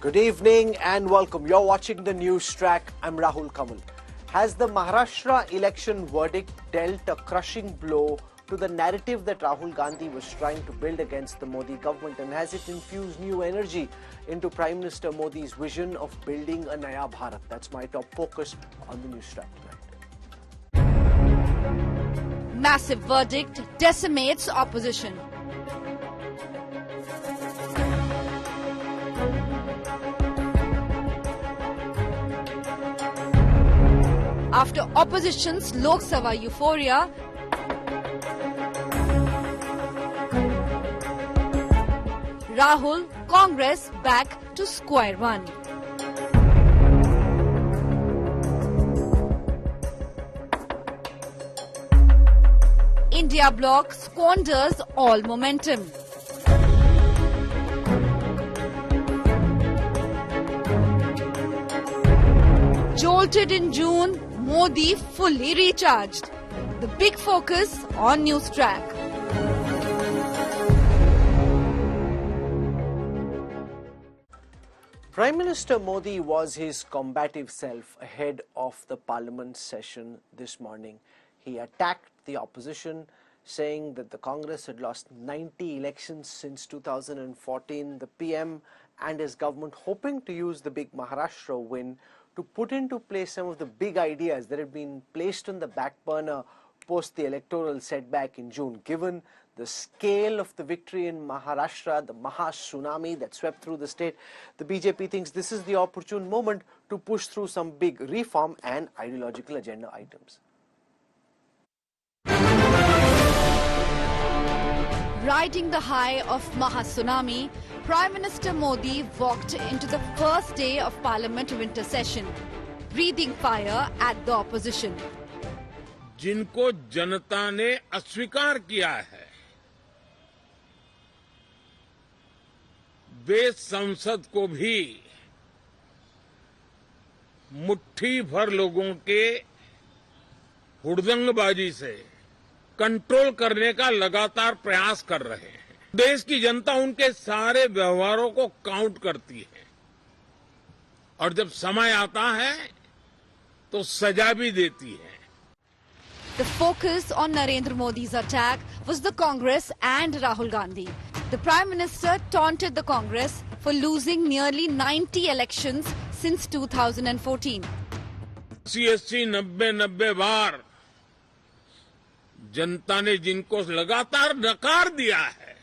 Good evening and welcome. You're watching the NewsTrack. I'm Rahul Kamal. Has the Maharashtra election verdict dealt a crushing blow to the narrative that Rahul Gandhi was trying to build against the Modi government, and has it infused new energy into Prime Minister Modi's vision of building a Naya Bharat? That's my top focus on the NewsTrack tonight. Massive verdict decimates opposition. After opposition's Lok Sabha euphoria, Rahul, Congress back to square one. India bloc squanders all momentum. Jolted in June, Modi fully recharged. The big focus on NewsTrack. Prime Minister Modi was his combative self ahead of the Parliament session this morning. He attacked the opposition, saying that the Congress had lost 90 elections since 2014. The PM and his government hoping to use the big Maharashtra win to put into place some of the big ideas that had been placed on the back burner post the electoral setback in June. Given the scale of the victory in Maharashtra, the Maha tsunami that swept through the state, the BJP thinks this is the opportune moment to push through some big reform and ideological agenda items. Riding the high of Maha tsunami, Prime Minister Modi walked into the first day of Parliament winter session, breathing fire at the opposition. जिनको जनता ने अस्वीकार किया है, वे संसद को भी मुट्ठी भर लोगों के हुड़दंगबाजी से कंट्रोल करने का लगातार प्रयास कर रहे हैं। देश की जनता उनके सारे व्यवहारों को काउंट करती है और जब समय आता है तो सजा भी देती है। The focus on Narendra Modi's attack was the Congress and Rahul Gandhi. The Prime Minister taunted the Congress for losing nearly 90 elections since 2014. 80-90 बार जनता ने जिनको लगातार नकार दिया है,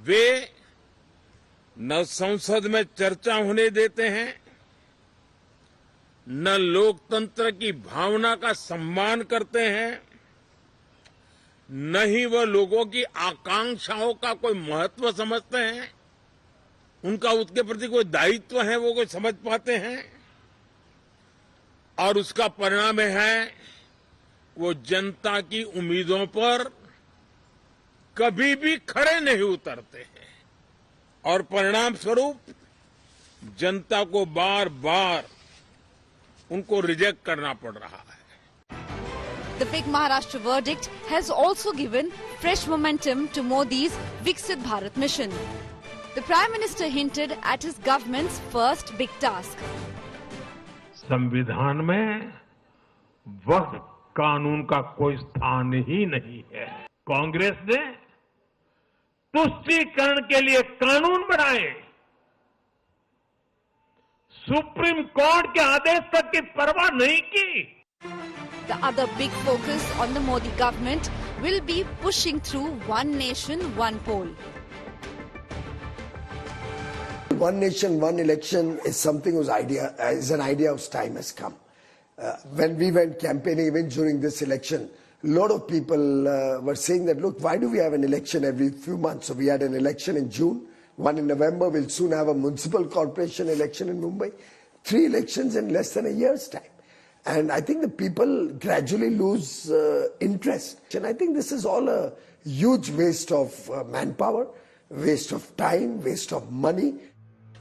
वे न संसद में चर्चा होने देते हैं, न लोकतंत्र की भावना का सम्मान करते हैं, न ही वह लोगों की आकांक्षाओं का कोई महत्व समझते हैं, उनका उसके प्रति कोई दायित्व है वो कोई समझ पाते हैं, और उसका परिणाम है वो जनता की उम्मीदों पर कभी भी खरे नहीं उतरते हैं और परिणाम स्वरूप जनता को बार बार उनको रिजेक्ट करना पड़ रहा है। The big Maharashtra verdict has also given fresh momentum to Modi's Viksit Bharat mission. The Prime Minister hinted at his government's first big task. संविधान में वक्फ कानून का कोई स्थान ही नहीं है। कांग्रेस ने तुष्टीकरण के लिए कानून बनाए, सुप्रीम कोर्ट के आदेश तक की परवाह नहीं की। The other big focus on the Modi government will be pushing through one nation, one poll. One nation, one election is something whose idea is an idea whose time has come. When we went campaigning, even during this election, a lot of people were saying that, look, why do we have an election every few months? So we had an election in June, one in November. We'll soon have a municipal corporation election in Mumbai. 3 elections in less than a year's time. And I think the people gradually lose interest. And I think this is all a huge waste of manpower, waste of time, waste of money.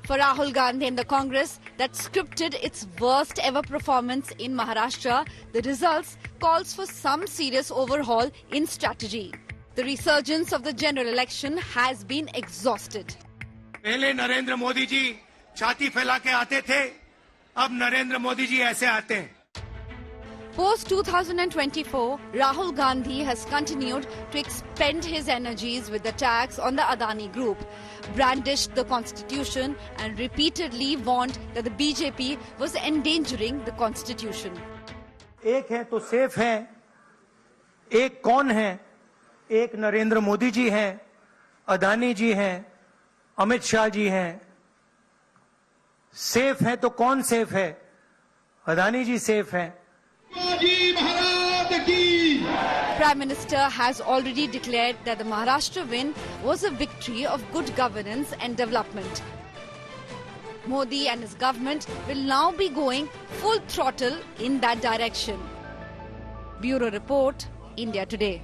For Rahul Gandhi and the Congress that scripted its worst ever performance in Maharashtra, the results calls for some serious overhaul in strategy. The resurgence of the general election has been exhausted. पहले नरेंद्र मोदी जी छाती फैला के आते थे, अब नरेंद्र मोदी जी ऐसे आते हैं. Post 2024, Rahul Gandhi has continued to expend his energies with attacks on the Adani group, brandished the constitution and repeatedly warned that the BJP was endangering the constitution. एक है तो सेफ है, एक कौन है? एक नरेंद्र मोदी जी हैं, अदानी जी हैं, अमित शाह जी हैं. सेफ है तो कौन सेफ है? अदानी जी सेफ हैं. Prime Minister has already declared that the Maharashtra win was a victory of good governance and development. Modi and his government will now be going full throttle in that direction. Bureau Report, India Today.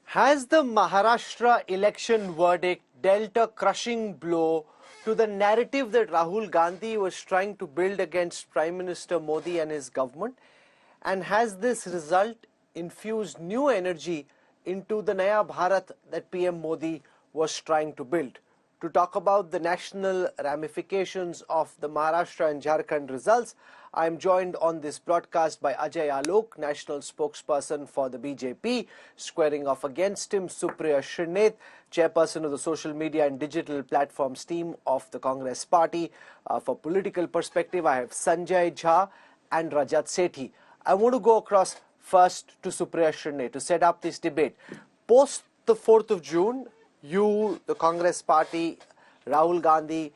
Has the Maharashtra election verdict dealt a crushing blow to the narrative that Rahul Gandhi was trying to build against Prime Minister Modi and his government? And has this result infused new energy into the Naya Bharat that PM Modi was trying to build? To talk about the national ramifications of the Maharashtra and Jharkhand results, I am joined on this broadcast by Ajay Alok, national spokesperson for the BJP. Squaring off against him, Supriya Shrineth, chairperson of the social media and digital platforms team of the Congress party. For political perspective, I have Sanjay Jha and Rajat Sethi. I want to go across first to Supriya Shrineth to set up this debate. Post the 4th of June, you, the Congress party, Rahul Gandhi,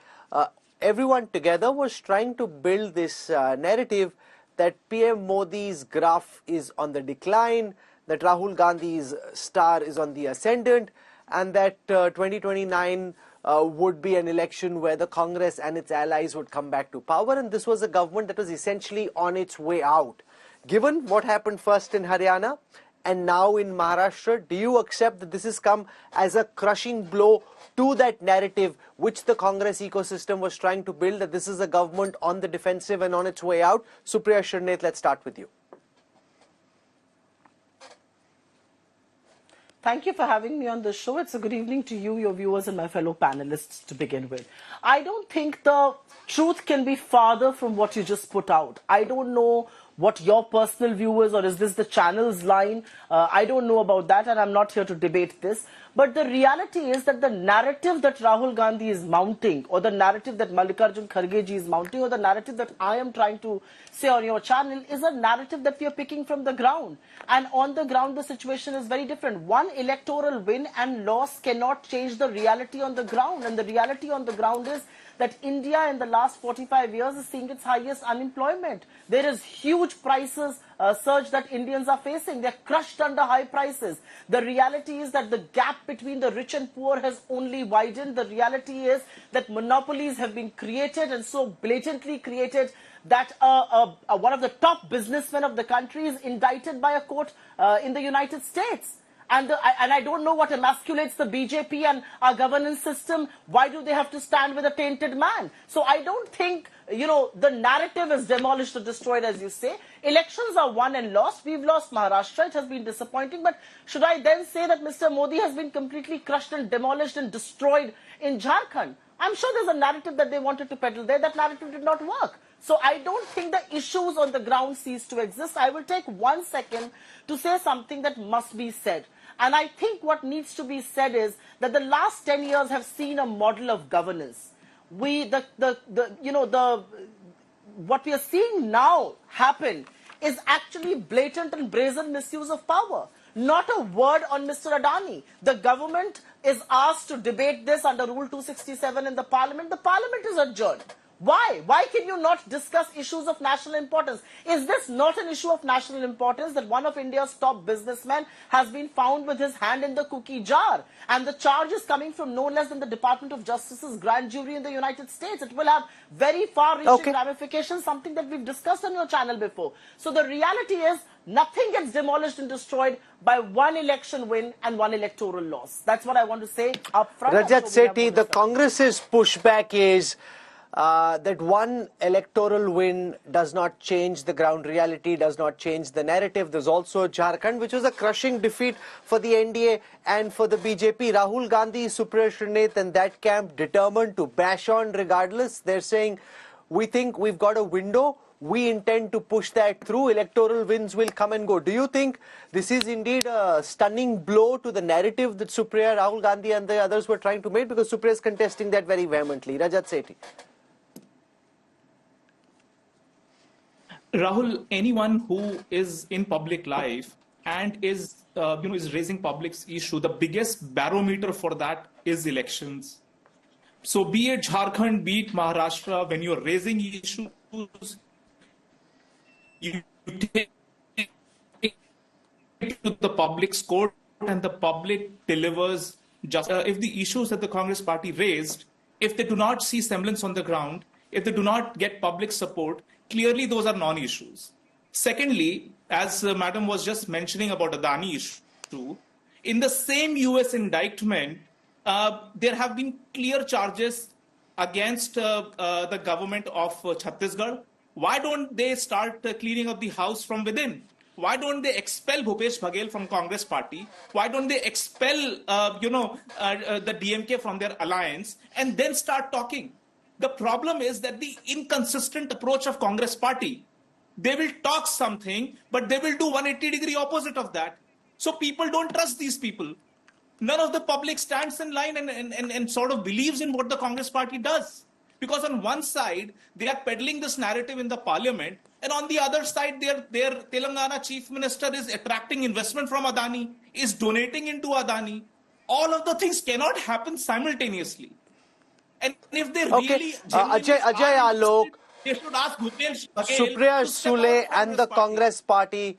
everyone together was trying to build this narrative that PM Modi's graph is on the decline, that Rahul Gandhi's star is on the ascendant, and that 2029 would be an election where the Congress and its allies would come back to power, and this was a government that was essentially on its way out. Given what happened first in Haryana and now in Maharashtra, do you accept that this has come as a crushing blow to that narrative which the Congress ecosystem was trying to build, that this is a government on the defensive and on its way out? Supriya Shrineth, let's start with you. Thank you for having me on the show. It's a good evening to you, your viewers, and my fellow panelists to begin with. I don't think the truth can be farther from what you just put out. I don't know what your personal view is, or is this the channel's line? I don't know about that, and I'm not here to debate this. But the reality is that the narrative that Rahul Gandhi is mounting, or the narrative that Mallikarjun Kharge ji is mounting, or the narrative that I am trying to say on your channel, is a narrative that we are picking from the ground. And on the ground, the situation is very different. One electoral win and loss cannot change the reality on the ground. And the reality on the ground is that India in the last 45 years is seeing its highest unemployment. There is huge prices surge that Indians are facing. They're crushed under high prices. The reality is that the gap between the rich and poor has only widened. The reality is that monopolies have been created, and so blatantly created that one of the top businessmen of the country is indicted by a court in the United States. And I don't know what emasculates the BJP and our governance system. Why do they have to stand with a tainted man? So I don't think, the narrative is demolished or destroyed, as you say. Elections are won and lost. We've lost Maharashtra. It has been disappointing. But should I then say that Mr. Modi has been completely crushed and demolished and destroyed in Jharkhand? I'm sure there's a narrative that they wanted to peddle there. That narrative did not work. So I don't think the issues on the ground cease to exist. I will take 1 second to say something that must be said. And I think what needs to be said is that the last 10 years have seen a model of governance. What we are seeing now happen is actually blatant and brazen misuse of power. Not a word on Mr. Adani. The government is asked to debate this under Rule 267 in the Parliament. The Parliament is adjourned. Why? Why can you not discuss issues of national importance? Is this not an issue of national importance that one of India's top businessmen has been found with his hand in the cookie jar? And the charge is coming from no less than the Department of Justice's grand jury in the United States. It will have very far-reaching ramifications, something that we've discussed on your channel before. So the reality is nothing gets demolished and destroyed by one election win and one electoral loss. That's what I want to say up front. Rajat Sethi, the Congress's pushback is that one electoral win does not change the ground reality, does not change the narrative. There's also Jharkhand, which was a crushing defeat for the NDA and for the BJP. Rahul Gandhi, Supriya Srinath and that camp determined to bash on regardless. They're saying, we think we've got a window. We intend to push that through. Electoral wins will come and go. Do you think this is indeed a stunning blow to the narrative that Supriya, Rahul Gandhi and the others were trying to make? Because Supriya is contesting that very vehemently. Rajat Sethi. Rahul, anyone who is in public life and is raising public issue, the biggest barometer for that is elections. So be it Jharkhand, be it Maharashtra, when you're raising issues, you take it to the public's court and the public delivers justice. If the issues that the Congress party raised, if they do not see semblance on the ground, if they do not get public support, clearly those are non-issues. Secondly, as Madam was just mentioning about Adani issue, in the same US indictment, there have been clear charges against the government of Chhattisgarh. Why don't they start cleaning up the house from within? Why don't they expel Bhupesh Baghel from Congress party? Why don't they expel, the DMK from their alliance and then start talking? The problem is that the inconsistent approach of Congress party, they will talk something, but they will do 180-degree opposite of that. So people don't trust these people. None of the public stands in line and sort of believes in what the Congress party does. Because on one side, they are peddling this narrative in the parliament, and on the other side, their Telangana Chief Minister is attracting investment from Adani, is donating into Adani. All of the things cannot happen simultaneously. And if they really... Ajay Alok, they should ask Bhupesh Baghel Supriya to step out Sule of and the Congress party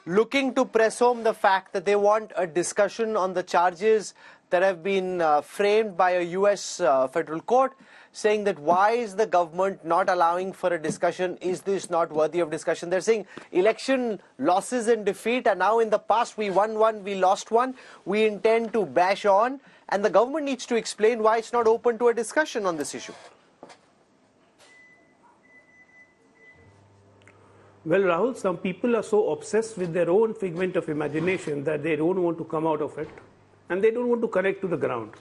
looking to press home the fact that they want a discussion on the charges that have been framed by a US federal court, saying that why is the government not allowing for a discussion? Is this not worthy of discussion? They're saying election losses and defeat are now in the past. We won one, we lost one. We intend to bash on, and the government needs to explain why it's not open to a discussion on this issue. Well, Rahul, some people are so obsessed with their own figment of imagination that they don't want to come out of it, and they don't want to connect to the ground.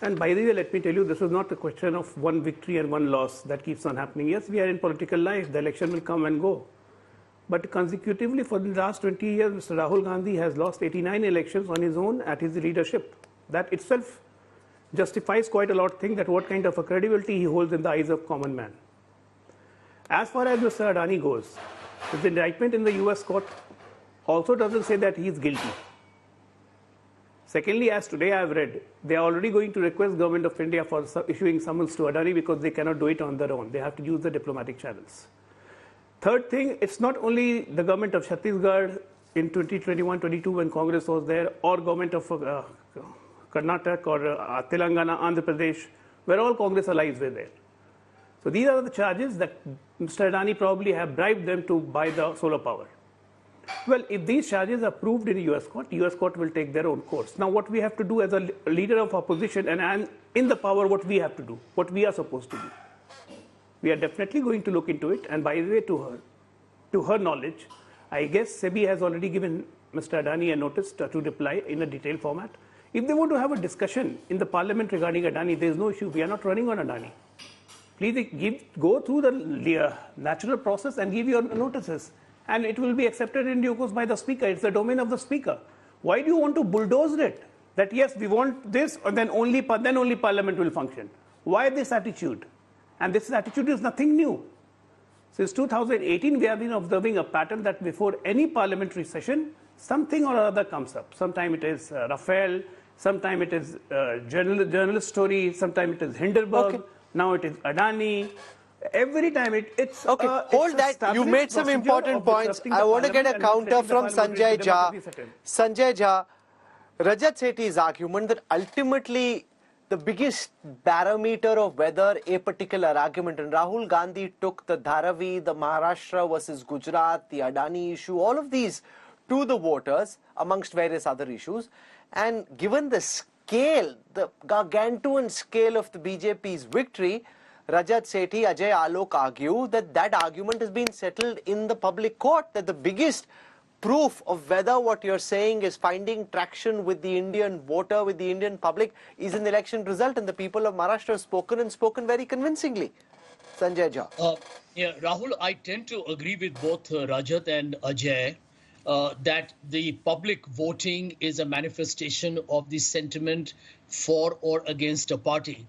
And by the way, let me tell you, this is not a question of one victory and one loss that keeps on happening. Yes, we are in political life. The election will come and go. But consecutively, for the last 20 years, Mr. Rahul Gandhi has lost 89 elections on his own at his leadership. That itself justifies quite a lot of things, that what kind of a credibility he holds in the eyes of common man. As far as Mr. Adani goes, the indictment in the US court also doesn't say that he is guilty. Secondly, as today I have read, they are already going to request Government of India for issuing summons to Adani because they cannot do it on their own. They have to use the diplomatic channels. Third thing, it's not only the government of Chhattisgarh in 2021-22 when Congress was there, or government of Karnataka or Telangana, Andhra Pradesh, where all Congress allies were there. So these are the charges that Mr. Adani probably have bribed them to buy the solar power. Well, if these charges are proved in the US court will take their own course. Now, what we have to do as a leader of opposition and in the power, what we have to do, what we are supposed to do. We are definitely going to look into it. And by the way, to her knowledge, I guess SEBI has already given Mr. Adani a notice to reply in a detailed format. If they want to have a discussion in the parliament regarding Adani, there is no issue. We are not running on Adani. Please go through the natural process and give your notices. And it will be accepted in due course by the speaker. It's the domain of the speaker. Why do you want to bulldoze it? That yes, we want this, and then only parliament will function. Why this attitude? And this attitude is nothing new. Since 2018, we have been observing a pattern that before any parliamentary session, something or other comes up. Sometimes it is Rafael, sometimes it is journalist story, sometimes it is Hindenburg, now it is Adani. Every time it's okay. Hold that. You made some important points. I want to get a counter from Sanjay Jha. Sanjay Jha, Rajat Sethi's argument that ultimately the biggest barometer of whether a particular argument, and Rahul Gandhi took the Dharavi, the Maharashtra versus Gujarat, the Adani issue, all of these to the voters amongst various other issues, and given the scale, the gargantuan scale of the BJP's victory, Rajat Sethi, Ajay Alok argue that that argument has been settled in the public court, that the biggest proof of whether what you're saying is finding traction with the Indian voter, with the Indian public, is in the election result, and the people of Maharashtra have spoken and spoken very convincingly. Sanjay Jha. Yeah, Rahul, I tend to agree with both Rajat and Ajay that the public voting is a manifestation of the sentiment for or against a party.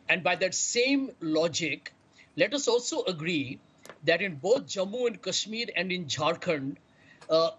And by that same logic, let us also agree that in both Jammu and Kashmir and in Jharkhand,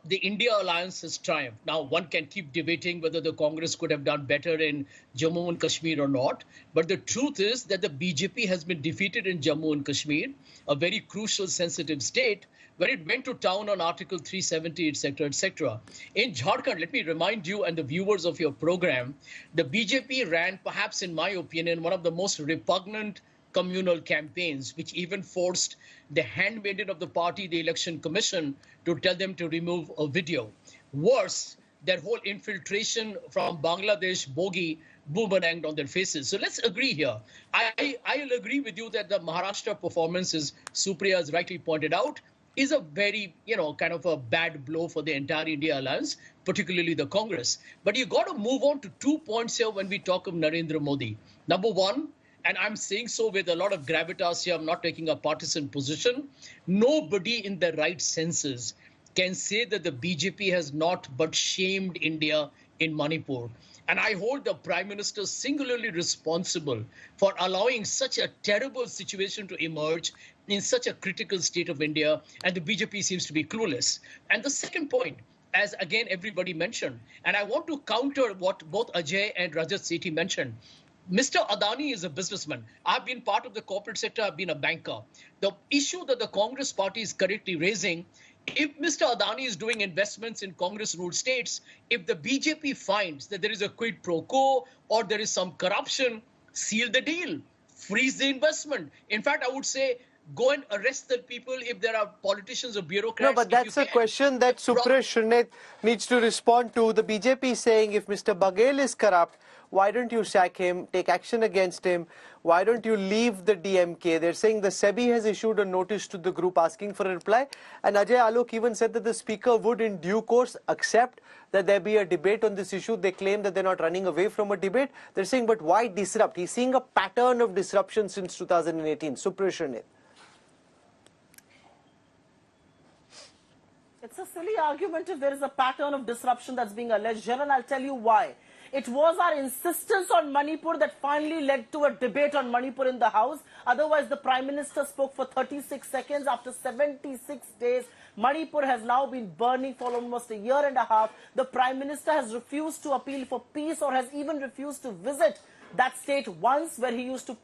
the India alliance has triumphed. Now, one can keep debating whether the Congress could have done better in Jammu and Kashmir or not. But the truth is that the BJP has been defeated in Jammu and Kashmir, a very crucial, sensitive state, where it went to town on Article 370, etc., etc. In Jharkhand, let me remind you and the viewers of your program, the BJP ran, perhaps in my opinion, one of the most repugnant communal campaigns, which even forced the handmaiden of the party, the Election Commission, to tell them to remove a video. Worse, their whole infiltration from Bangladesh bogie boomeranged on their faces. So let's agree here. I'll agree with you that the Maharashtra performance, as Supriya has rightly pointed out, is a very, kind of a bad blow for the entire India alliance, particularly the Congress. But you got to move on to 2 points here when we talk of Narendra Modi. Number one, and I'm saying so with a lot of gravitas here, I'm not taking a partisan position, nobody in their right senses can say that the BJP has not but shamed India in Manipur. And I hold the Prime Minister singularly responsible for allowing such a terrible situation to emerge in such a critical state of India, and the BJP seems to be clueless. And the second point, as again everybody mentioned, and I want to counter what both Ajay and Rajat Sethi mentioned, Mr. Adani is a businessman. I've been part of the corporate sector. I've been a banker. The issue that the Congress party is correctly raising, if Mr. Adani is doing investments in Congress-ruled states, if the BJP finds that there is a quid pro quo or there is some corruption, seal the deal, freeze the investment. In fact, I would say go and arrest the people if there are politicians or bureaucrats. No, but that's a question that Supriya Shrineth needs to respond to. The BJP is saying if Mr. Baghel is corrupt, why don't you sack him, take action against him? Why don't you leave the DMK? They're saying the SEBI has issued a notice to the group asking for a reply. And Ajay Alok even said that the speaker would in due course accept that there be a debate on this issue. They claim that they're not running away from a debate. They're saying, but why disrupt? He's seeing a pattern of disruption since 2018. Supriya Shrineth. It's a silly argument if there is a pattern of disruption that's being alleged here, and I'll tell you why. It was our insistence on Manipur that finally led to a debate on Manipur in the House. Otherwise, the Prime Minister spoke for 36 seconds. After 76 days, Manipur has now been burning for almost a year and a half. The Prime Minister has refused to appeal for peace or has even refused to visit that state once, where he used to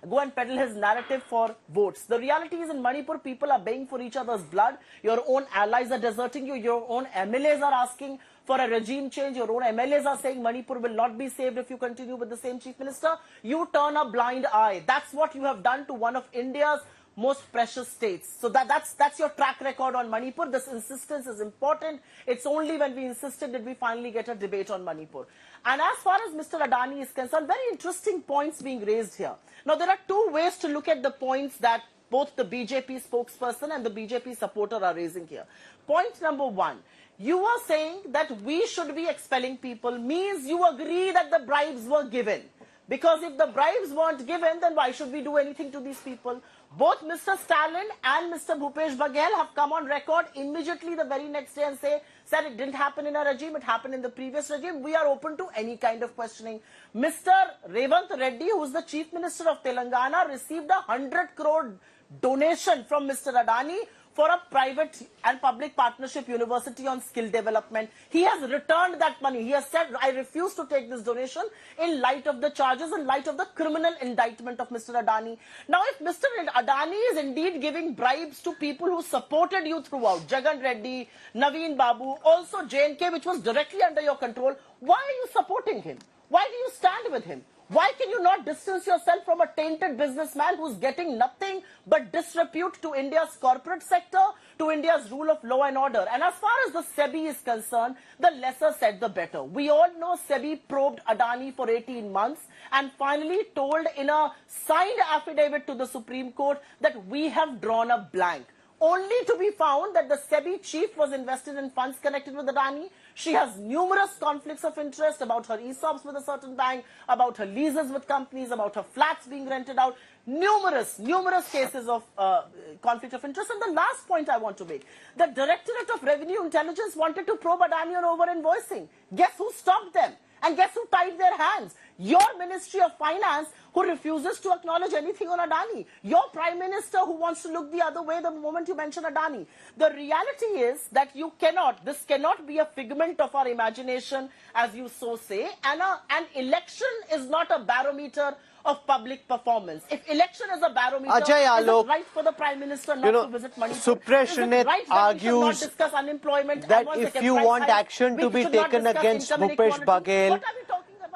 go and peddle his narrative for votes. The reality is in Manipur, people are baying for each other's blood. Your own allies are deserting you. Your own MLAs are asking for a regime change. Your own MLAs are saying Manipur will not be saved if you continue with the same Chief Minister. You turn a blind eye. That's what you have done to one of India's most precious states. So that's your track record on Manipur. This insistence is important. It's only when we insisted did we finally get a debate on Manipur. And as far as Mr. Adani is concerned, very interesting points being raised here. Now, there are two ways to look at the points that both the BJP spokesperson and the BJP supporter are raising here. Point number one, you are saying that we should be expelling people, means you agree that the bribes were given. Because if the bribes weren't given, then why should we do anything to these people? Both Mr. Stalin and Mr. Bhupesh Baghel have come on record immediately the very next day and said it didn't happen in a regime, it happened in the previous regime. We are open to any kind of questioning. Mr. Revanth Reddy, who is the Chief Minister of Telangana, received a 100 crore donation from Mr. Adani for a private and public partnership university on skill development. He has returned that money. He has said, I refuse to take this donation in light of the charges, in light of the criminal indictment of Mr. Adani. Now, if Mr. Adani is indeed giving bribes to people who supported you throughout, Jagan Reddy, Naveen Babu, also JNK, which was directly under your control, why are you supporting him? Why do you stand with him? Why can you not distance yourself from a tainted businessman who's getting nothing but disrepute to India's corporate sector, to India's rule of law and order? And as far as the SEBI is concerned, the lesser said the better. We all know SEBI probed Adani for 18 months and finally told in a signed affidavit to the Supreme Court that we have drawn a blank. Only to be found that the SEBI chief was invested in funds connected with Adani. She has numerous conflicts of interest about her ESOPs with a certain bank, about her leases with companies, about her flats being rented out. Numerous cases of conflict of interest. And the last point I want to make, the Directorate of Revenue Intelligence wanted to probe Adani on over-invoicing. Guess who stopped them? And guess who tied their hands? Your Ministry of Finance, who refuses to acknowledge anything on Adani. Your Prime Minister, who wants to look the other way the moment you mention Adani. The reality is that this cannot be a figment of our imagination, as you so say. And an election is not a barometer of public performance. If election is a barometer, is it right for the Prime Minister not to visit Manipur? Suprashanit argues not discuss unemployment that if you want action to be taken against Bhupesh Baghel,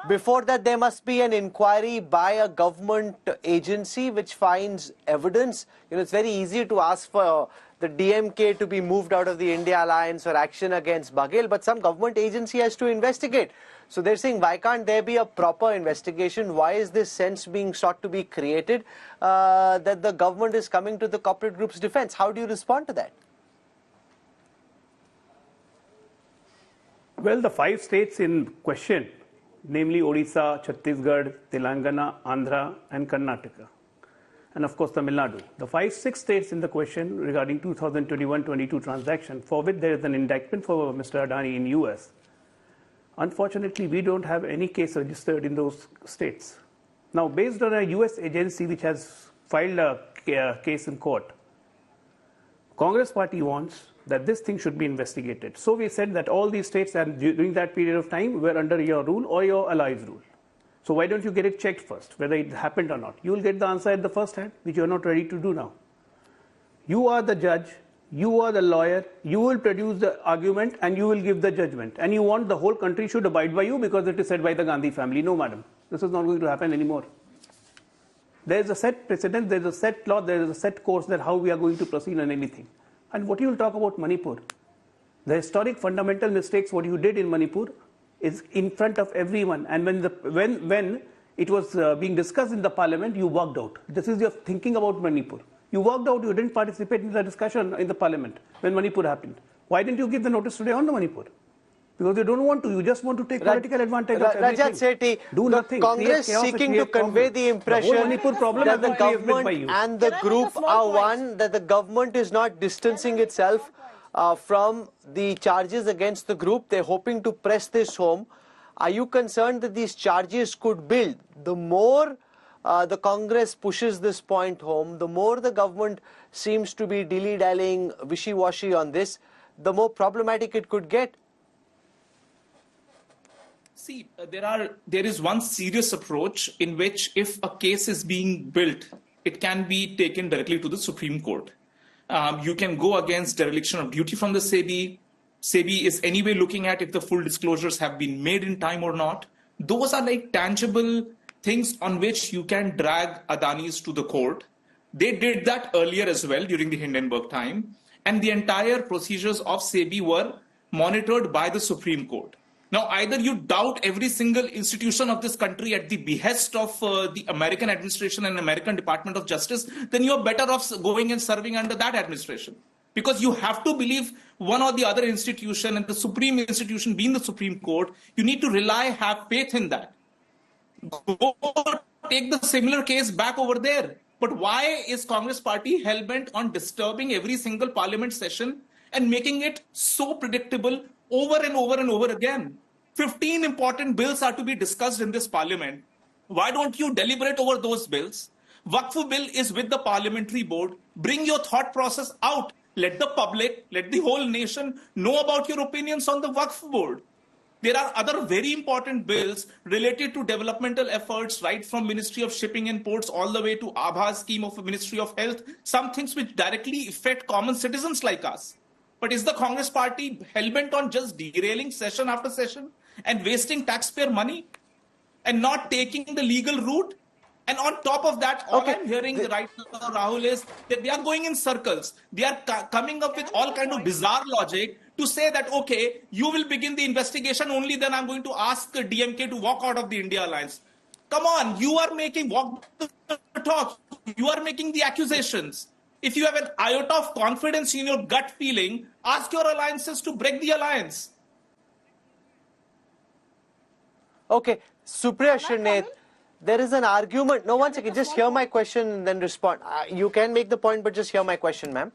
before that there must be an inquiry by a government agency which finds evidence. It's very easy to ask for the DMK to be moved out of the India alliance or action against Baghel, but some government agency has to investigate. So they're saying, why can't there be a proper investigation? Why is this sense being sought to be created that the government is coming to the corporate group's defense? How do you respond to that? Well, the 5 states in question, namely Odisha, Chhattisgarh, Telangana, Andhra and Karnataka, and of course Tamil Nadu. The 5-6 states in the question regarding 2021-22 transaction, for which there is an indictment for Mr. Adani in US. Unfortunately, we don't have any case registered in those states. Now, based on a US agency which has filed a case in court, Congress party wants that this thing should be investigated. So we said that all these states and during that period of time were under your rule or your allies' rule. So why don't you get it checked first, whether it happened or not? You will get the answer at the first hand, which you are not ready to do now. You are the judge, you are the lawyer, you will produce the argument and you will give the judgment. And you want the whole country should abide by you because it is said by the Gandhi family. No, madam, this is not going to happen anymore. There is a set precedent, there is a set law, there is a set course that how we are going to proceed on anything. And what you will talk about Manipur, the historic fundamental mistakes what you did in Manipur is in front of everyone. And when it was being discussed in the parliament, you walked out. This is your thinking about Manipur. You walked out, you didn't participate in the discussion in the parliament when Manipur happened. Why didn't you give the notice today on the Manipur? Because you don't want to, you just want to take political advantage of everything. Rajat Sethi, do nothing. Congress seeking to convey the impression that the government and the group are one, that the government is not distancing itself from the charges against the group. They're hoping to press this home. Are you concerned that these charges could build? The more the Congress pushes this point home, the more the government seems to be dilly-dallying, wishy-washy on this, the more problematic it could get. See, there is one serious approach in which if a case is being built, it can be taken directly to the Supreme Court. You can go against dereliction of duty from the SEBI. SEBI is anyway looking at if the full disclosures have been made in time or not. Those are like tangible things on which you can drag Adani's to the court. They did that earlier as well during the Hindenburg time. And the entire procedures of SEBI were monitored by the Supreme Court. Now, either you doubt every single institution of this country at the behest of the American administration and American Department of Justice, then you're better off going and serving under that administration. Because you have to believe one or the other institution, and the supreme institution being the Supreme Court, you need to have faith in that. Go take the similar case back over there. But why is Congress party hell-bent on disturbing every single parliament session and making it so predictable over and over and over again? 15 important bills are to be discussed in this parliament. Why don't you deliberate over those bills? Waqf bill is with the parliamentary board. Bring your thought process out. Let the public, let the whole nation know about your opinions on the Waqf board. There are other very important bills related to developmental efforts, right from Ministry of Shipping and Ports all the way to Abha scheme of the Ministry of Health, some things which directly affect common citizens like us. But is the Congress party hell-bent on just derailing session after session and wasting taxpayer money? and not taking the legal route. And on top of that, all I'm hearing right now, Rahul, is that they are going in circles. They are coming up with all kind of bizarre logic to say that, okay, you will begin the investigation, only then I'm going to ask the DMK to walk out of the India alliance. Come on, you are making walk the talk. You are making the accusations. If you have an iota of confidence in your gut feeling, ask your alliances to break the alliance. Okay, Supriya Shrineth, there is an argument. No, one second, just hear my question and then respond. You can make the point, but just hear my question, ma'am.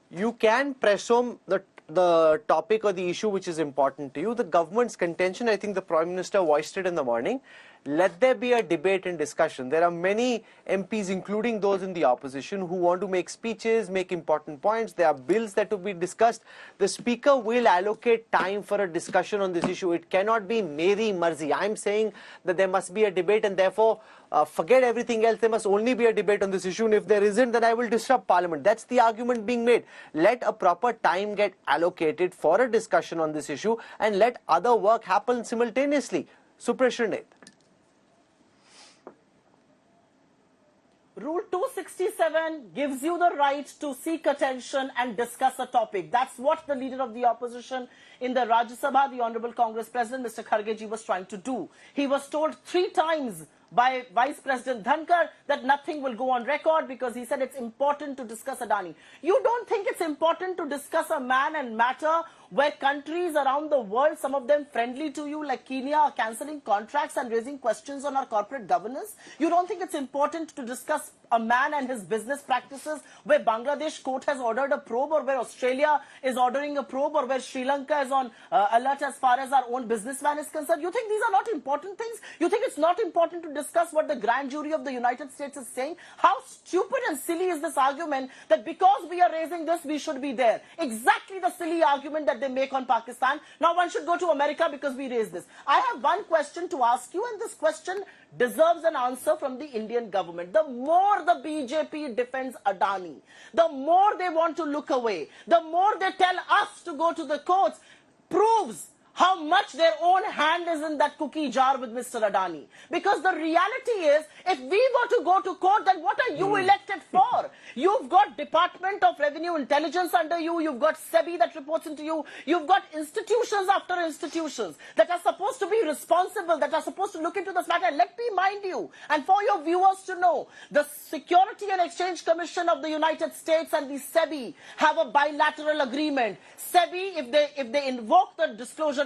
You can press home the topic or the issue which is important to you. The government's contention, I think the Prime Minister voiced it in the morning. Let there be a debate and discussion. There are many MPs, including those in the opposition, who want to make speeches, make important points. There are bills that will be discussed. The Speaker will allocate time for a discussion on this issue. It cannot be Meri Marzi. I'm saying that there must be a debate, and therefore forget everything else. There must only be a debate on this issue, and if there isn't, then I will disrupt Parliament. That's the argument being made. Let a proper time get allocated for a discussion on this issue, and let other work happen simultaneously. Supriya Shrineth. Rule 267 gives you the right to seek attention and discuss a topic. That's what the leader of the opposition in the Rajya Sabha, the Honorable Congress President, Mr. Kharge, was trying to do. He was told 3 times by Vice President Dhankar that nothing will go on record because he said it's important to discuss Adani. You don't think it's important to discuss a man and matter where countries around the world, some of them friendly to you like Kenya, are cancelling contracts and raising questions on our corporate governance? You don't think it's important to discuss a man and his business practices where Bangladesh court has ordered a probe, or where Australia is ordering a probe, or where Sri Lanka is on alert as far as our own businessman is concerned? You think these are not important things? You think it's not important to discuss what the grand jury of the United States is saying? How stupid and silly is this argument that because we are raising this, we should be there? Exactly the silly argument that they make on Pakistan. Now one should go to America because we raised this. I have one question to ask you, and this question deserves an answer from the Indian government. The more the BJP defends Adani, the more they want to look away, the more they tell us to go to the courts, proves how much their own hand is in that cookie jar with Mr. Adani. Because the reality is, if we were to go to court, then what are you elected for? You've got Department of Revenue Intelligence under you, you've got SEBI that reports into you, you've got institutions after institutions that are supposed to be responsible, that are supposed to look into this matter. Let me mind you, and for your viewers to know, the Security and Exchange Commission of the United States and the SEBI have a bilateral agreement. SEBI, if they invoke the disclosure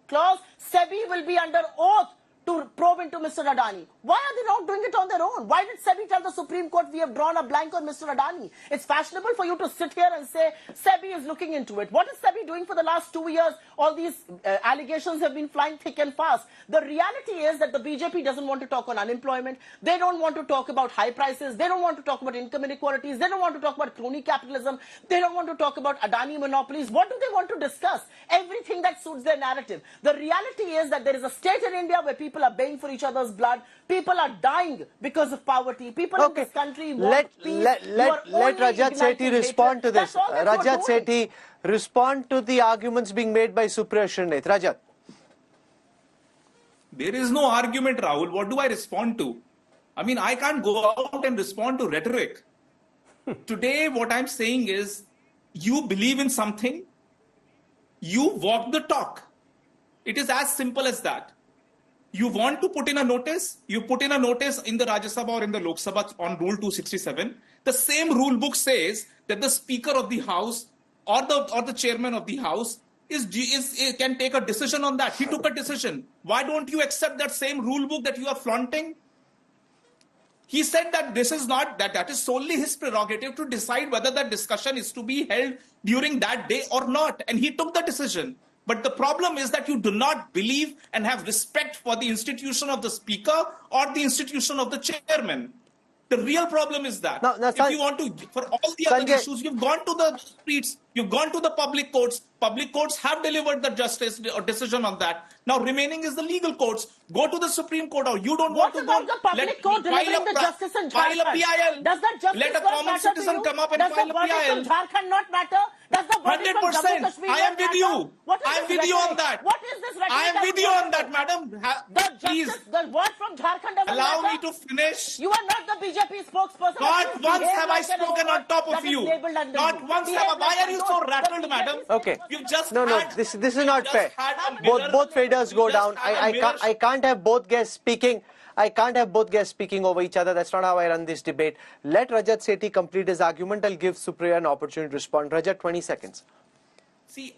clause, SEBI will be under oath to probe into Mr. Adani. Why are they not doing it on their own? Why did SEBI tell the Supreme Court we have drawn a blank on Mr. Adani? It's fashionable for you to sit here and say SEBI is looking into it. What is SEBI doing for the last 2 years? All these allegations have been flying thick and fast. The reality is that the BJP doesn't want to talk on unemployment. They don't want to talk about high prices. They don't want to talk about income inequalities. They don't want to talk about crony capitalism. They don't want to talk about Adani monopolies. What do they want to discuss? Everything that suits their narrative. The reality is that there is a state in India where people are paying for each other's blood. People are dying because of poverty. People in this country want peace. Let Rajat Sethi respond to this. Rajat Sethi, respond to the arguments being made by Supriya Shrineth. Rajat. There is no argument, Rahul. What do I respond to? I mean, I can't go out and respond to rhetoric. Today, what I'm saying is, you believe in something, you walk the talk. It is as simple as that. You want to put in a notice, you put in a notice in the Rajya Sabha or in the Lok Sabha on Rule 267. The same rule book says that the Speaker of the House or the Chairman of the House can take a decision on that. He took a decision. Why don't you accept that same rule book that you are flaunting? He said that this is not, that is solely his prerogative to decide whether that discussion is to be held during that day or not. And he took the decision. But the problem is that you do not believe and have respect for the institution of the Speaker or the institution of the Chairman. The real problem is that if you want to, for all the other issues, you've gone to the streets. You've gone to the public courts. Public courts have delivered the justice or decision on that. Now remaining is the legal courts. Go to the Supreme Court, or you don't want to go. What about the public court delivering the justice in Jharkhand? File a PIL. Does that justice Let a not common matter to citizen you? come up and Does file the a verdict PIL. from Jharkhand not matter? Does the verdict from Jammu 100%. Kashmir I am not with matter? you. What is I am this with you on rhetoric? that. What is this rhetoric? I am with you on that, madam. The Please. justice, the word from Jharkhand doesn't Allow matter. me to finish. You are not the BJP spokesperson. Not You once behave have I like an spoken on expert top that of is you. labelled under Not you. once Behave have I. Why like are you that. so The rattled, BJP madam? Okay. You've just No, had, this is not just fair. had a mirror. Both faders go You just down. had a mirror. I can't have both guests speaking. I can't have both guests speaking over each other. That's not how I run this debate. Let Rajat Sethi complete his argument. I'll give Supriya an opportunity to respond. Rajat, 20 seconds. See,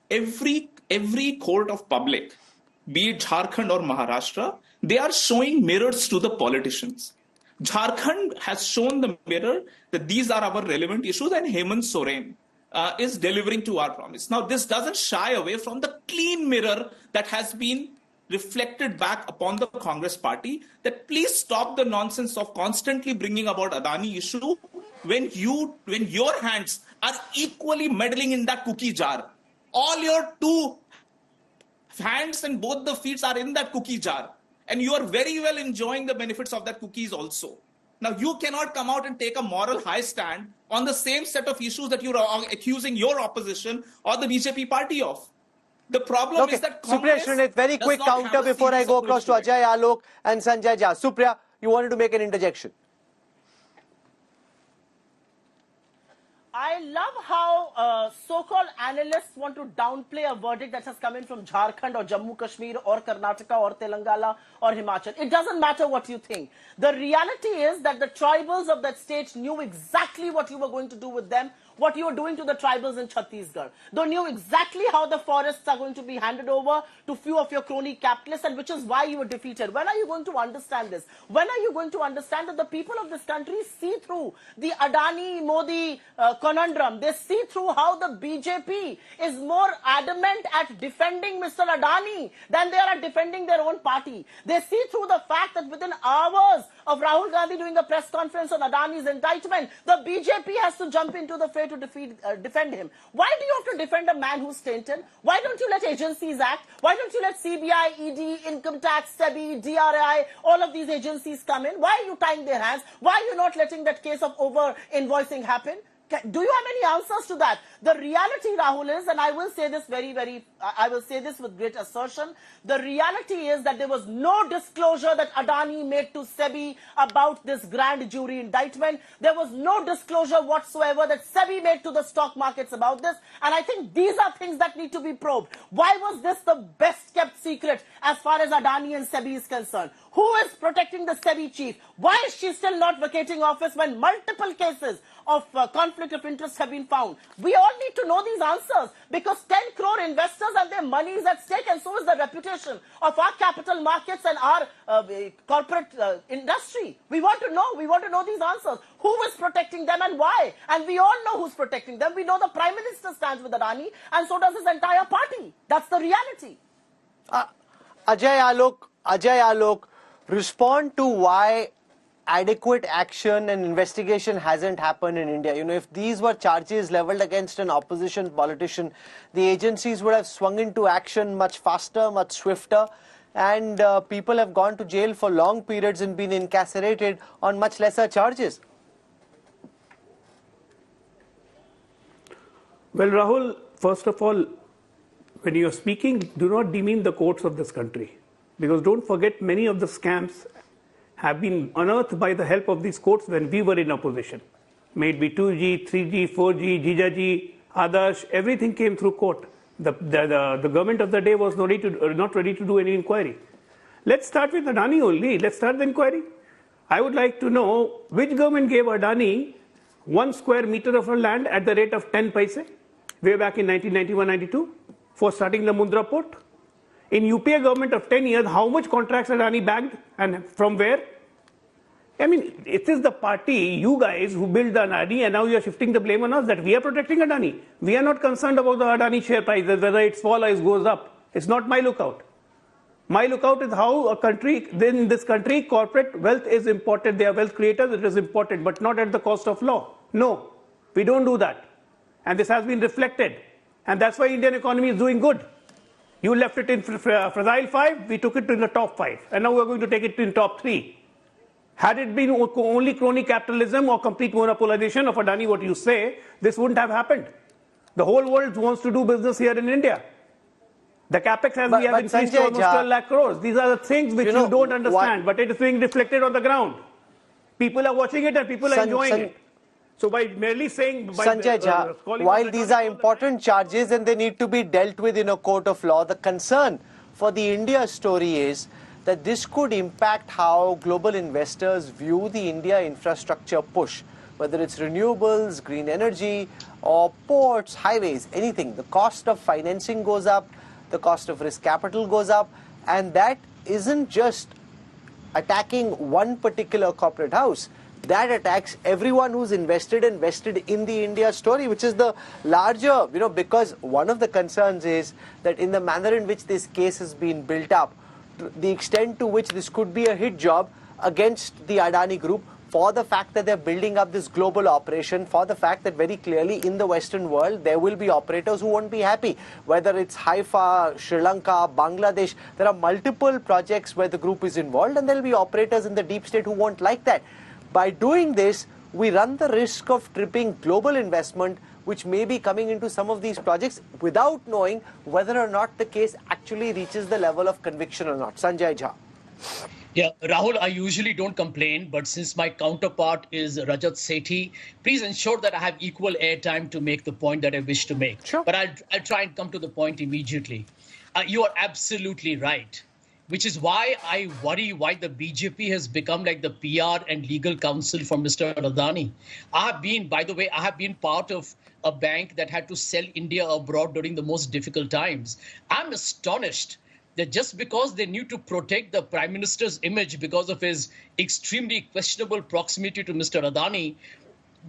every court of public, be it Jharkhand or Maharashtra, they are showing mirrors to the politicians. Jharkhand has shown the mirror that these are our relevant issues, and Hemant Soren is delivering to our promise. Now, this doesn't shy away from the clean mirror that has been reflected back upon the Congress party, that please stop the nonsense of constantly bringing about Adani issue when your hands are equally meddling in that cookie jar. All your two hands and both the feet are in that cookie jar, and you are very well enjoying the benefits of that cookies also. Now, you cannot come out and take a moral high stand on the same set of issues that you are accusing your opposition or the BJP party of. The problem is that Congress Supriya, very quick counter before I go across to Ajay Alok and Sanjay Jha. Supriya, you wanted to make an interjection. I love how so-called analysts want to downplay a verdict that has come in from Jharkhand or Jammu Kashmir or Karnataka or Telangana or Himachal. It doesn't matter what you think. The reality is that the tribals of that state knew exactly what you were going to do with them, what you were doing to the tribals in Chhattisgarh. They knew exactly how the forests are going to be handed over to few of your crony capitalists, and which is why you were defeated. When are you going to understand this? When are you going to understand that the people of this country see through the Adani-Modi conundrum? They see through how the BJP is more adamant at defending Mr. Adani than they are at defending their own party. They see through the fact that within hours of Rahul Gandhi doing a press conference on Adani's indictment, the BJP has to jump into the fray to defend him. Why do you have to defend a man who's tainted? Why don't you let agencies act? Why don't you let CBI, ED, Income Tax, SEBI, DRI, all of these agencies come in? Why are you tying their hands? Why are you not letting that case of over-invoicing happen? Do you have any answers to that? The reality, Rahul, is, and I will say this I will say this with great assertion, the reality is that there was no disclosure that Adani made to SEBI about this grand jury indictment. There was no disclosure whatsoever that SEBI made to the stock markets about this. And I think these are things that need to be probed. Why was this the best kept secret as far as Adani and SEBI is concerned? Who is protecting the SEBI chief? Why is she still not vacating office when multiple cases of conflict of interest have been found? We all need to know these answers, because 10 crore investors and their money is at stake, and so is the reputation of our capital markets and our corporate industry. We want to know these answers. Who is protecting them and why? And we all know who's protecting them. We know the Prime Minister stands with Adani, and so does his entire party. That's the reality. Ajay Alok, respond to why adequate action and investigation hasn't happened in India. You know, if these were charges leveled against an opposition politician, the agencies would have swung into action much faster, much swifter, and people have gone to jail for long periods and been incarcerated on much lesser charges. Well, Rahul, first of all, when you are speaking, do not demean the courts of this country. Because don't forget, many of the scams have been unearthed by the help of these courts when we were in opposition. May it be 2G, 3G, 4G, Jijaji, Adarsh, everything came through court. The government of the day was not ready to do any inquiry. Let's start with Adani only. Let's start the inquiry. I would like to know which government gave Adani 1 square meter of her land at the rate of 10 paise way back in 1991-92 for starting the Mundra port. In UPA government of 10 years, how much contracts Adani bagged and from where? I mean, it is the party, you guys, who built the Adani, and now you are shifting the blame on us that we are protecting Adani. We are not concerned about the Adani share prices, whether it falls or it goes up. It's not my lookout. My lookout is how a country, in this country, corporate wealth is important. They are wealth creators, it is important, but not at the cost of law. No, we don't do that. And this has been reflected. And that's why Indian economy is doing good. You left it in fragile 5, we took it to the top 5. And now we're going to take it in top 3. Had it been only crony capitalism or complete monopolization of Adani, what you say, this wouldn't have happened. The whole world wants to do business here in India. The capex we have increased to almost 12 lakh crores. These are the things which you don't understand, but it is being reflected on the ground. People are watching it and people are enjoying it. So by merely saying... Sanjay Jha, while these are important charges and they need to be dealt with in a court of law, the concern for the India story is that this could impact how global investors view the India infrastructure push, whether it's renewables, green energy, or ports, highways, anything. The cost of financing goes up, the cost of risk capital goes up, and that isn't just attacking one particular corporate house. That attacks everyone who's invested in the India story, which is the larger, because one of the concerns is that in the manner in which this case has been built up, the extent to which this could be a hit job against the Adani group, for the fact that they're building up this global operation, for the fact that very clearly in the Western world, there will be operators who won't be happy. Whether it's Haifa, Sri Lanka, Bangladesh, there are multiple projects where the group is involved, and there will be operators in the deep state who won't like that. By doing this, we run the risk of tripping global investment, which may be coming into some of these projects without knowing whether or not the case actually reaches the level of conviction or not. Sanjay Jha. Yeah, Rahul, I usually don't complain, but since my counterpart is Rajat Sethi, please ensure that I have equal airtime to make the point that I wish to make. Sure. But I'll try and come to the point immediately. You are absolutely right, which is why I worry why the BJP has become like the PR and legal counsel for Mr. Adani. I have been part of a bank that had to sell India abroad during the most difficult times. I'm astonished that just because they need to protect the Prime Minister's image because of his extremely questionable proximity to Mr. Adani,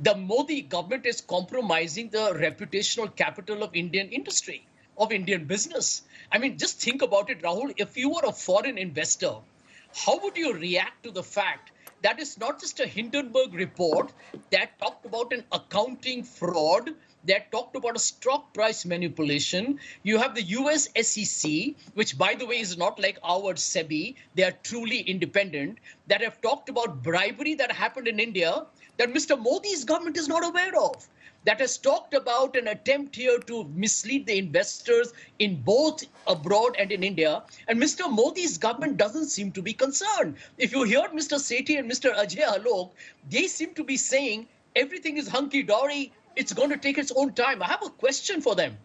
the Modi government is compromising the reputational capital of Indian industry, of Indian business. I mean, just think about it, Rahul. If you were a foreign investor, how would you react to the fact that it's not just a Hindenburg report that talked about an accounting fraud, that talked about a stock price manipulation? You have the US SEC, which, by the way, is not like our SEBI. They are truly independent, that have talked about bribery that happened in India that Mr. Modi's government is not aware of, that has talked about an attempt here to mislead the investors in both abroad and in India. And Mr. Modi's government doesn't seem to be concerned. If you hear Mr. Sethi and Mr. Ajay Alok, they seem to be saying everything is hunky-dory, it's going to take its own time. I have a question for them.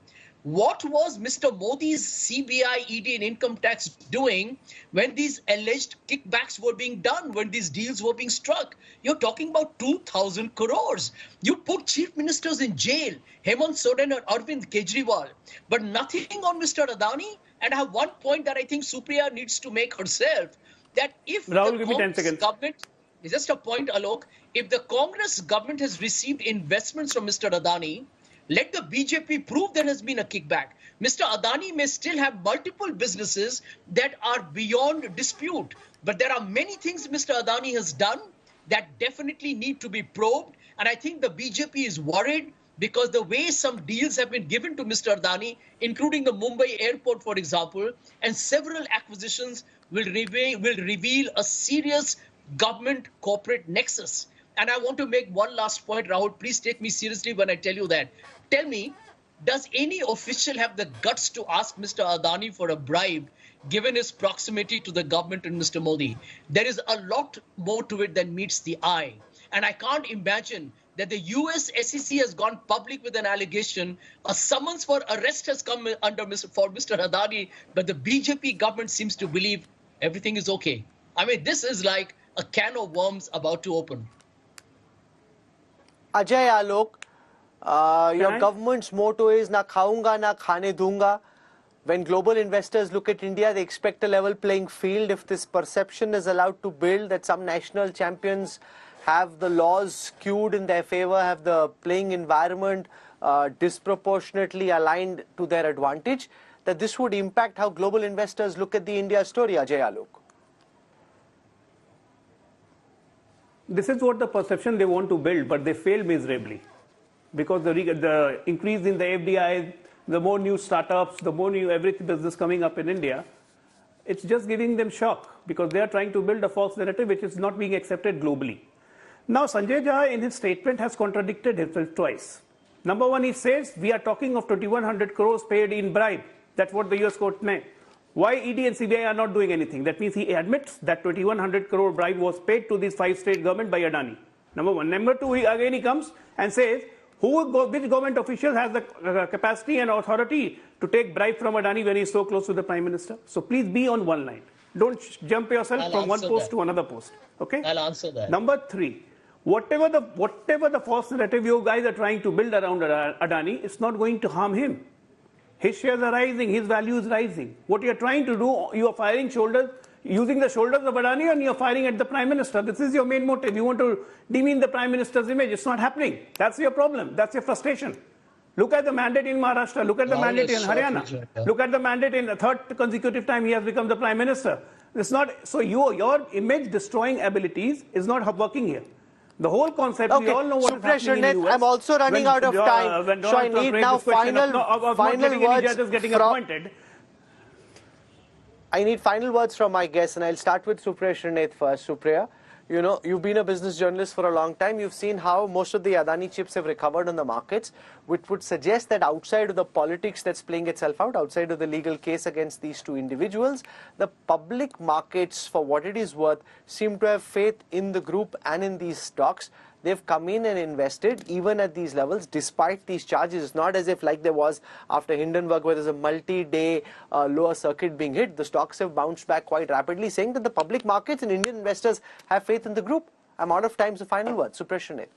What was Mr. Modi's CBI, ED and income tax doing when these alleged kickbacks were being done, when these deals were being struck? You're talking about 2,000 crores. You put chief ministers in jail, Hemant Soren and Arvind Kejriwal, but nothing on Mr. Adani. And I have one point that I think Supriya needs to make herself, that if Rahul, give me 10 seconds. Government, just a point, Alok, if the Congress government has received investments from Mr. Adani, let the BJP prove there has been a kickback. Mr. Adani may still have multiple businesses that are beyond dispute, but there are many things Mr. Adani has done that definitely need to be probed. And I think the BJP is worried because the way some deals have been given to Mr. Adani, including the Mumbai airport, for example, and several acquisitions will reveal a serious government corporate nexus. And I want to make one last point, Rahul. Please take me seriously when I tell you that. Tell me, does any official have the guts to ask Mr. Adani for a bribe, given his proximity to the government and Mr. Modi? There is a lot more to it than meets the eye. And I can't imagine that the US SEC has gone public with an allegation. A summons for arrest has come for Mr. Adani, but the BJP government seems to believe everything is okay. I mean, this is like a can of worms about to open. Ajay Alok, your government's motto is na khaunga na khane dunga. When global investors look at India, they expect a level playing field. If this perception is allowed to build that some national champions have the laws skewed in their favor, have the playing environment disproportionately aligned to their advantage, that this would impact how global investors look at the India story, Ajay Alok. This is what the perception they want to build, but they fail miserably. because the increase in the FDI, the more new startups, the more new everything business coming up in India, it's just giving them shock because they are trying to build a false narrative which is not being accepted globally. Now, Sanjay Jha in his statement has contradicted himself twice. Number one, he says we are talking of 2,100 crores paid in bribe. That's what the US court meant. Why ED and CBI are not doing anything? That means he admits that 2,100 crore bribe was paid to these 5 state government by Adani. Number one. Number two, he comes and says, which government official has the capacity and authority to take bribe from Adani when he is so close to the Prime Minister? So please be on one line. Don't jump yourself from one post to another post. Okay? I'll answer that. Number three, whatever the false narrative you guys are trying to build around Adani, it's not going to harm him. His shares are rising, his value is rising. What you're trying to do, you are firing shoulders, using the shoulders of Adani, and you're firing at the Prime Minister. This is your main motive. You want to demean the Prime Minister's image. It's not happening. That's your problem. That's your frustration. Look at the mandate in Maharashtra. Look at the mandate in Haryana. Look at the mandate in the third consecutive time he has become the Prime Minister. It's not, so your image destroying abilities is not working here. The whole concept, okay. We all know what is happening in the US. I'm also running out of time. So I need now final words from... I need final words from my guests, and I'll start with Supriya Srinath first. Supriya, you know, you've been a business journalist for a long time. You've seen how most of the Adani chips have recovered on the markets, which would suggest that outside of the politics that's playing itself out, outside of the legal case against these two individuals, the public markets, for what it is worth, seem to have faith in the group and in these stocks. They've come in and invested even at these levels despite these charges. It's not as if like there was after Hindenburg where there's a multi-day lower circuit being hit. The stocks have bounced back quite rapidly, saying that the public markets and Indian investors have faith in the group. I'm out of time, so final word. Supriya Srinath.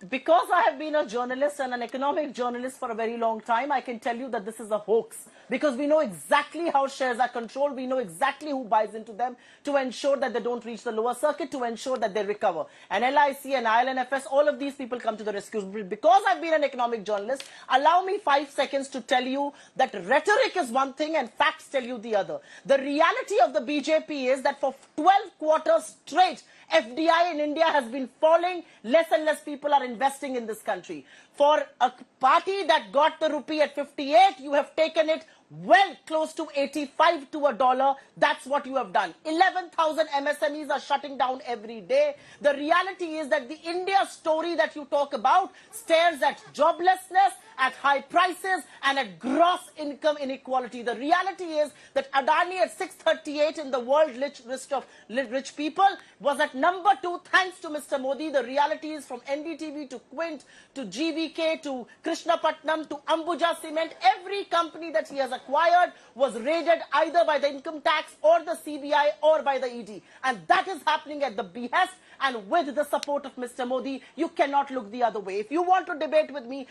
Because I have been a journalist and an economic journalist for a very long time, I can tell you that this is a hoax. Because we know exactly how shares are controlled. We know exactly who buys into them to ensure that they don't reach the lower circuit, to ensure that they recover. And LIC and ILNFS, all of these people come to the rescue. Because I've been an economic journalist, allow me 5 seconds to tell you that rhetoric is one thing and facts tell you the other. The reality of the BJP is that for 12 quarters straight, FDI in India has been falling. Less and less people are investing in this country. For a party that got the rupee at 58, you have taken it well close to 85 to a dollar. That's what you have done. 11,000 MSMEs are shutting down every day. The reality is that the India story that you talk about stares at joblessness, at high prices, and at gross income inequality. The reality is that Adani at 638 in the world list of rich people was at number 2 thanks to Mr. Modi. The reality is from NDTV to Quint to GVK to Krishnapatnam to Ambuja Cement, every company that he has acquired was raided either by the income tax or the CBI or by the ED. And that is happening at the behest and with the support of Mr. Modi. You cannot look the other way. If you want to debate with me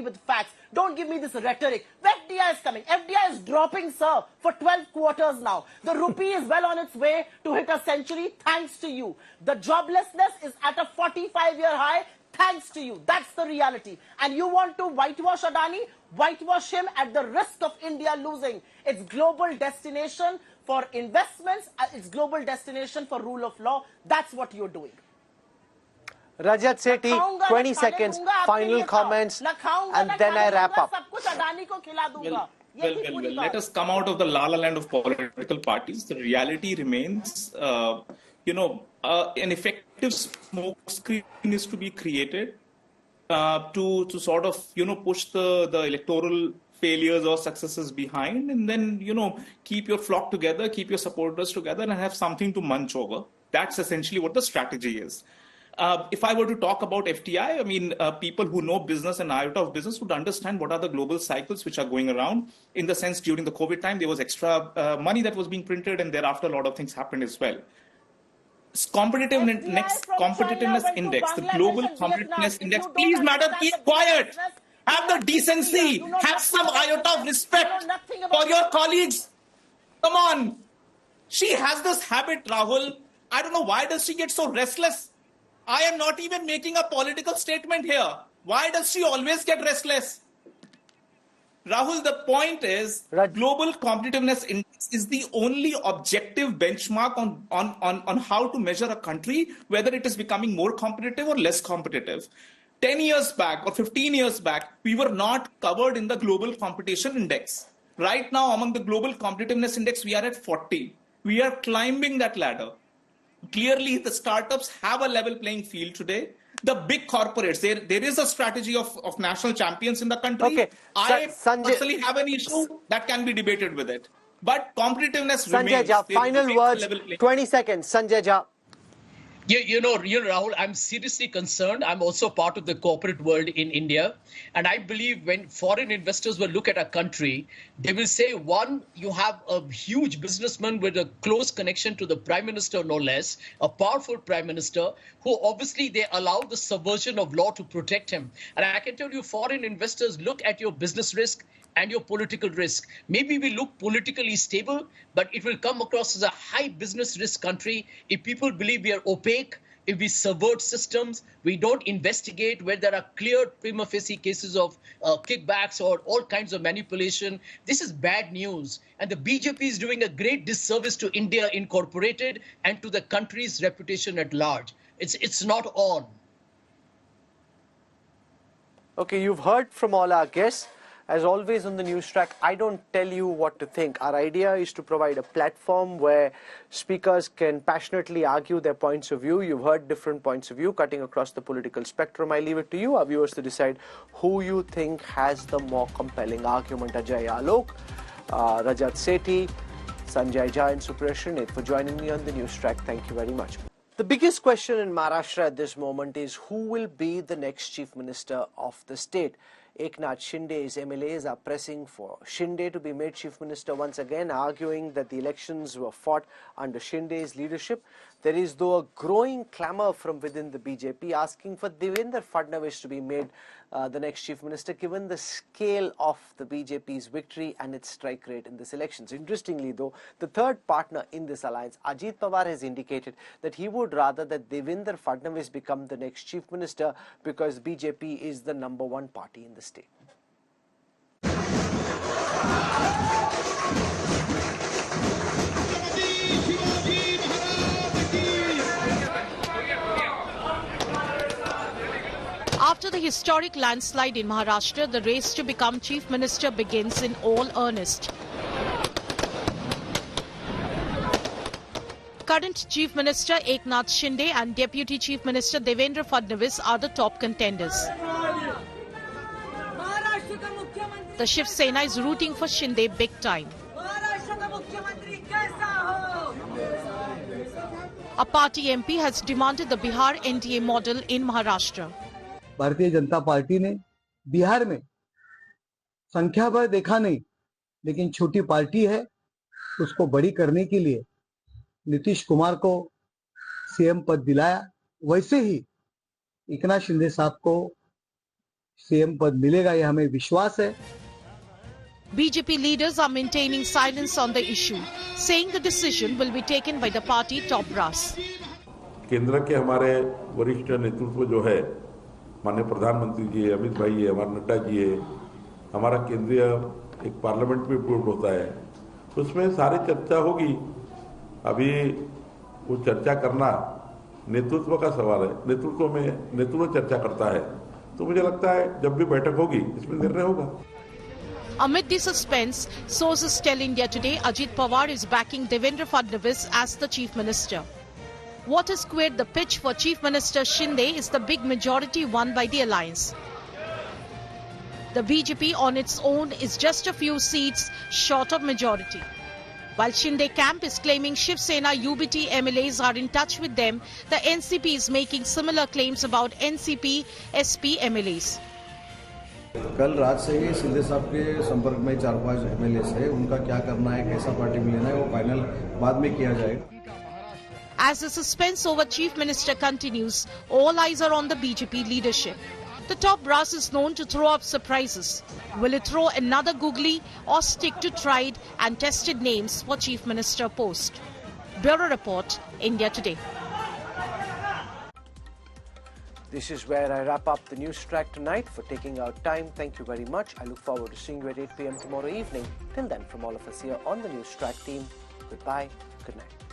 with facts. Don't give me this rhetoric. FDI is coming. FDI is dropping, sir, for 12 quarters now. The rupee is well on its way to hit a century thanks to you. The joblessness is at a 45-year high thanks to you. That's the reality. And you want to whitewash Adani? Whitewash him at the risk of India losing its global destination for investments, its global destination for rule of law. That's what you're doing. Rajat Sethi, 20 seconds, final comments, and then I wrap up. Well, let us come out of the la-la land of political parties. The reality remains, an effective smoke screen is to be created to sort of, push the electoral failures or successes behind, and then, keep your flock together, keep your supporters together, and have something to munch over. That's essentially what the strategy is. If I were to talk about FDI, people who know business and iota of business would understand what are the global cycles which are going around. In the sense, during the COVID time, there was extra money that was being printed, and thereafter a lot of things happened as well. Competitiveness index, the global competitiveness index. Please, madam, keep quiet. Have the decency. Have some iota of respect for your colleagues. Come on. She has this habit, Rahul. I don't know why does she get so restless. I am not even making a political statement here. Why does she always get restless? Rahul, the point is global competitiveness index is the only objective benchmark on how to measure a country, whether it is becoming more competitive or less competitive. 10 years back or 15 years back, we were not covered in the global competition index. Right now, among the global competitiveness index, we are at 40. We are climbing that ladder. Clearly, the startups have a level playing field today. The big corporates, there is a strategy of national champions in the country. Okay. I Sanjay, personally have an issue that can be debated with it. But competitiveness Sanjay remains. Jha, There final remains a words, level playing 20 seconds. Sanjay Jha. You know, Rahul, I'm seriously concerned. I'm also part of the corporate world in India. And I believe when foreign investors will look at a country, they will say, one, you have a huge businessman with a close connection to the prime minister, no less, a powerful prime minister, who obviously they allow the subversion of law to protect him. And I can tell you, foreign investors look at your business risk and your political risk. Maybe we look politically stable, but it will come across as a high business risk country if people believe we are opaque, if we subvert systems, we don't investigate where there are clear prima facie cases of kickbacks or all kinds of manipulation. This is bad news. And the BJP is doing a great disservice to India Incorporated and to the country's reputation at large. It's not on. Okay, you've heard from all our guests. As always on the NewsTrack, I don't tell you what to think. Our idea is to provide a platform where speakers can passionately argue their points of view. You've heard different points of view cutting across the political spectrum. I leave it to you, our viewers, to decide who you think has the more compelling argument. Ajay Alok, Rajat Sethi, Sanjay Jha and Supriya for joining me on the NewsTrack. Thank you very much. The biggest question in Maharashtra at this moment is who will be the next Chief Minister of the state. Eknath Shinde's MLAs are pressing for Shinde to be made Chief Minister once again, arguing that the elections were fought under Shinde's leadership. There is, though, a growing clamour from within the BJP asking for Devendra Fadnavis to be made the next Chief Minister, given the scale of the BJP's victory and its strike rate in this elections. Interestingly, though, the third partner in this alliance, Ajit Pawar, has indicated that he would rather that Devendra Fadnavis become the next Chief Minister because BJP is the #1 party in the state. After the historic landslide in Maharashtra, the race to become Chief Minister begins in all earnest. Current Chief Minister Eknath Shinde and Deputy Chief Minister Devendra Fadnavis are the top contenders. The Shiv Sena is rooting for Shinde big time. A party MP has demanded the Bihar NDA model in Maharashtra. Bharatiya Janata party ने बिहार में संख्या भर देखा नहीं, लेकिन छोटी party है, उसको बड़ी करने के लिए नीतीश कुमार को सीएम पद दिलाया। वैसे ही एकनाथ शिंदे साहब को सीएम पद मिलेगा, यह हमें विश्वास है। BJP leaders are maintaining silence on the issue, saying the decision will be taken by the party top brass. केंद्र के हमारे वरिष्ठ नेतृत्व जो है, माननीय प्रधानमंत्री जी, अमित भाई है, हमारे नड्डा जी है, हमारा केंद्रीय एक पार्लियामेंट में बोर्ड होता है, उसमें सारी चर्चा होगी। अभी वो चर्चा करना नेतृत्व का सवाल है, नेतृत्व चर्चा करता है, तो मुझे लगता है जब भी बैठक होगी इसमें निर्णय होगा। Amid the suspense, sources tell India Today Ajit Pawar is backing Devendra Fadnavis as the Chief Minister. What has squared the pitch for Chief Minister Shinde is the big majority won by the alliance. The BJP on its own is just a few seats short of majority. While Shinde camp is claiming Shiv Sena UBT MLAs are in touch with them, the NCP is making similar claims about NCP SP MLAs. कल रात से ही शिंदे साहब के संपर्क में 4-5 MLA है, उनका क्या करना है, कैसा पार्टी में लेना है, वो फाइनल बाद में किया जाएगा। As the suspense over Chief Minister continues, all eyes are on the BJP leadership. The top brass is known to throw up surprises. Will it throw another googly or stick to tried and tested names for Chief Minister post? Bureau Report, India Today. This is where I wrap up the NewsTrack tonight. For taking out time, thank you very much. I look forward to seeing you at 8 p.m. tomorrow evening. Till then, from all of us here on the NewsTrack team, goodbye, good night.